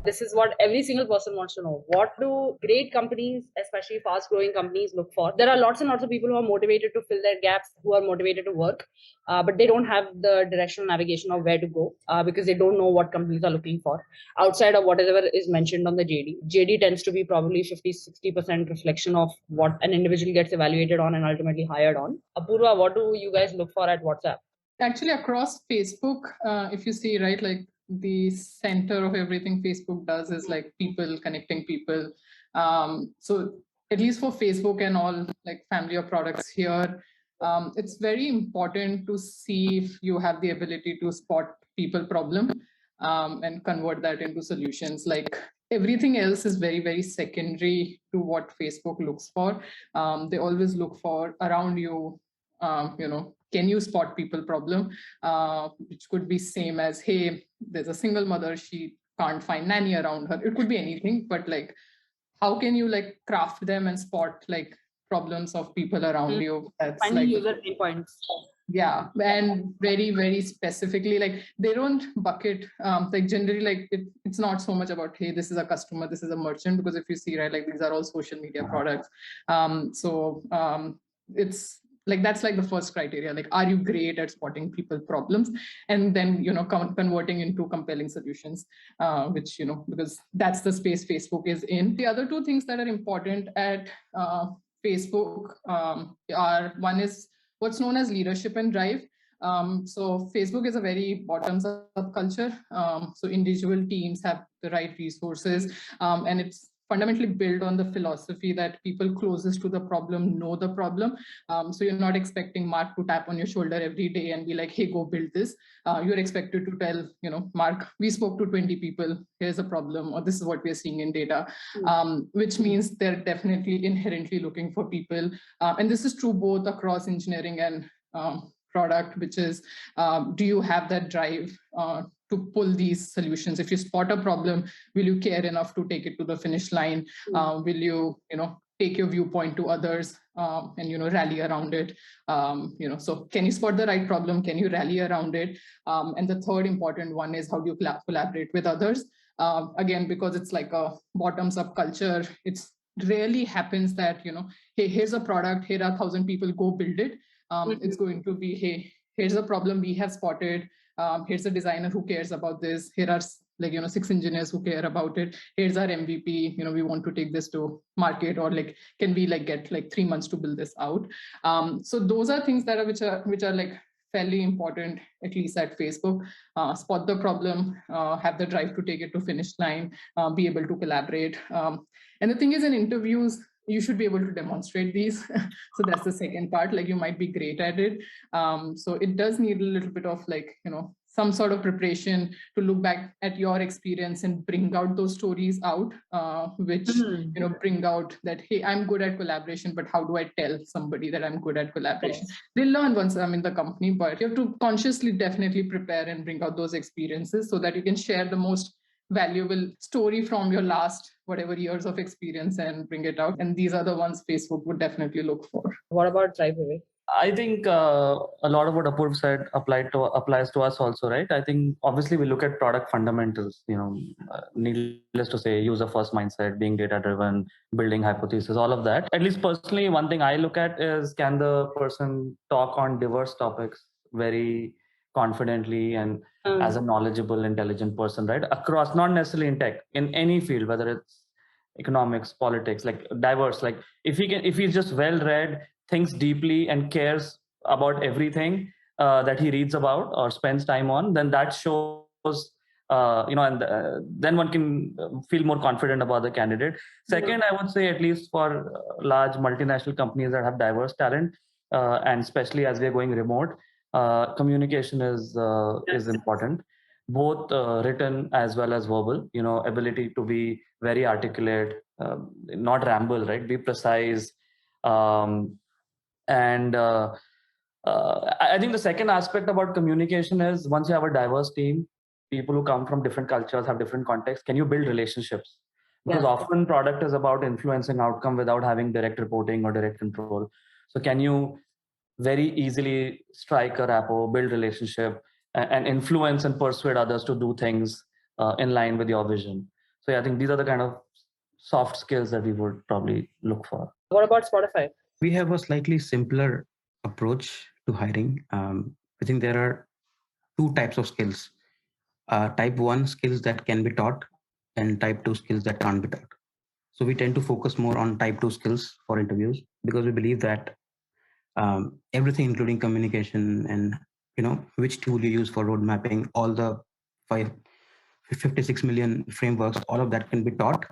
This is what every single person wants to know. What do great companies, especially fast growing companies, look for? There are lots and lots of people who are motivated to fill their gaps, who are motivated to work, but they don't have the directional navigation of where to go because they don't know what companies are looking for outside of whatever is mentioned on the JD. JD tends to be probably 50-60% reflection of what an individual gets evaluated on and ultimately hired on. Apurva, what do you guys look for at WhatsApp? Actually, across Facebook, if you see, right, like the center of everything Facebook does is like people, connecting people. So at least for Facebook and all like family of products here, it's very important to see if you have the ability to spot people problem and convert that into solutions. Like everything else is very, very secondary to what Facebook looks for. They always look for around you, can you spot people problem, which could be same as, hey, there's a single mother, she can't find nanny around her. It could be anything, but like how can you like craft them and spot like problems of people around you? That's Finding like user pain points. Yeah, and very, very specifically, like they don't bucket, like generally, like it's not so much about, hey, this is a customer, this is a merchant, because if you see, right, like these are all social media products. It's like that's like the first criteria, like are you great at spotting people problems, and then converting into compelling solutions, which because that's the space Facebook is in. The other two things that are important at Facebook are, one is what's known as leadership and drive. So Facebook is a very bottoms up culture. So individual teams have the right resources, and it's fundamentally built on the philosophy that people closest to the problem know the problem. So you're not expecting Mark to tap on your shoulder every day and be like, hey, go build this. You're expected to tell, Mark, we spoke to 20 people, here's a problem, or this is what we're seeing in data, which means they're definitely inherently looking for people. And this is true both across engineering and product, which is, do you have that drive to pull these solutions? If you spot a problem, will you care enough to take it to the finish line? Will you, take your viewpoint to others and rally around it? So can you spot the right problem? Can you rally around it? And the third important one is, how do you collaborate with others? Again, because it's like a bottoms up culture, it's rarely happens that hey, here's a product, here are 1,000 people, go build it. It's going to be, hey, here's a problem we have spotted, here's a designer who cares about this, here are 6 engineers who care about it, here's our MVP, we want to take this to market, or like can we get 3 months to build this out? So those are things that are which are like fairly important, at least at Facebook. Spot the problem, have the drive to take it to finish line, be able to collaborate. And the thing is, in interviews, you should be able to demonstrate these. So that's the second part, like you might be great at it. So it does need a little bit of some sort of preparation to look back at your experience and bring out those stories out, which bring out that, hey, I'm good at collaboration, but how do I tell somebody that I'm good at collaboration? Yes. They'll learn once I'm in the company, but you have to consciously definitely prepare and bring out those experiences so that you can share the most valuable story from your last whatever years of experience and bring it out. And these are the ones Facebook would definitely look for. What about Vivek? I think a lot of what Apurva said applies to us also, right? I think obviously we look at product fundamentals, needless to say, user first mindset, being data driven, building hypothesis, all of that. At least personally, one thing I look at is, can the person talk on diverse topics very confidently and as a knowledgeable, intelligent person, right? Across, not necessarily in tech, in any field, whether it's economics, politics, like diverse. Like if he's just well read, thinks deeply, and cares about everything that he reads about or spends time on, then that shows, then one can feel more confident about the candidate. Second, I would say, at least for large multinational companies that have diverse talent, and especially as we're going remote, communication is important, both written as well as verbal. Ability to be very articulate, not ramble, right? Be precise. And I think the second aspect about communication is, once you have a diverse team, people who come from different cultures, have different contexts, can you build relationships? Because often product is about influencing outcome without having direct reporting or direct control. So can you very easily strike a rapport, build relationship, and influence and persuade others to do things in line with your vision? So yeah, I think these are the kind of soft skills that we would probably look for. What about Spotify? We have a slightly simpler approach to hiring. I think there are two types of skills. Type 1 skills that can be taught and type 2 skills that can't be taught. So we tend to focus more on type 2 skills for interviews because we believe that everything, including communication and which tool you use for road mapping, all the 56 million frameworks, all of that can be taught.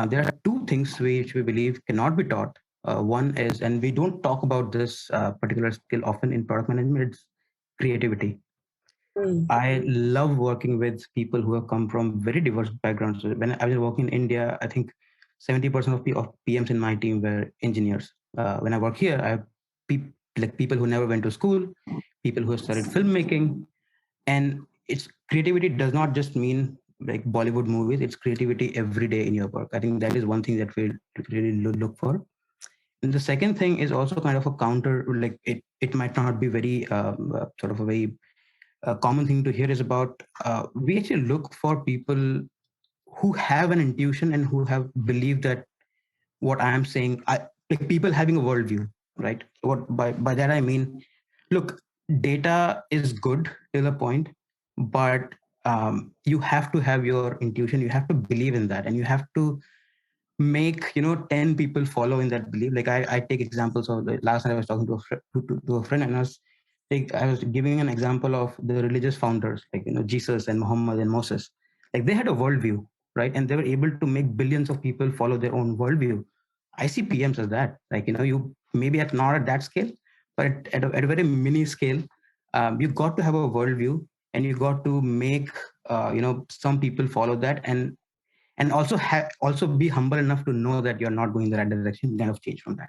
There are two things which we believe cannot be taught. One is, and we don't talk about this particular skill often in product management, it's creativity. I love working with people who have come from very diverse backgrounds. When I was working in India, I think 70% of PMs in my team were engineers. When I work here, I have people who never went to school, people who have studied filmmaking, and it's creativity does not just mean like Bollywood movies. It's creativity every day in your work. I think that is one thing that we really look for. And the second thing is also kind of a counter. Like it might not be very sort of a very common thing to hear is about we actually look for people who have an intuition and who have believed that what I am saying, like people having a worldview, right? What by that I mean, look, data is good till a point, but you have to have your intuition. You have to believe in that, and you have to make 10 people follow in that belief. Like I take examples of the last night I was talking to a friend, and I was giving an example of the religious founders like Jesus and Muhammad and Moses. Like they had a worldview, right? And they were able to make billions of people follow their own worldview. I see PMs as that. Like you maybe not at that scale, but at a very mini scale, you got to have a worldview, and you got to make some people follow that, and also be humble enough to know that you're not going in the right direction, kind of change from that.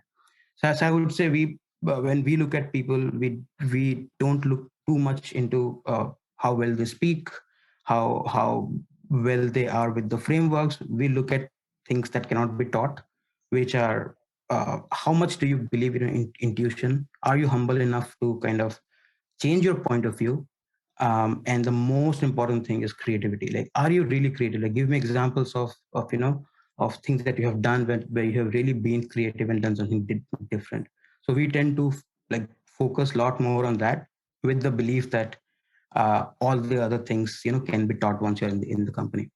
So as I would say, when we look at people, we don't look too much into how well they speak, how well they are with the frameworks. We look at things that cannot be taught, which are how much do you believe in intuition? Are you humble enough to kind of change your point of view? And the most important thing is creativity. Like, are you really creative? Like, give me examples of things that you have done where you have really been creative and done something different. So we tend to like focus a lot more on that, with the belief that all the other things can be taught once you're in the company.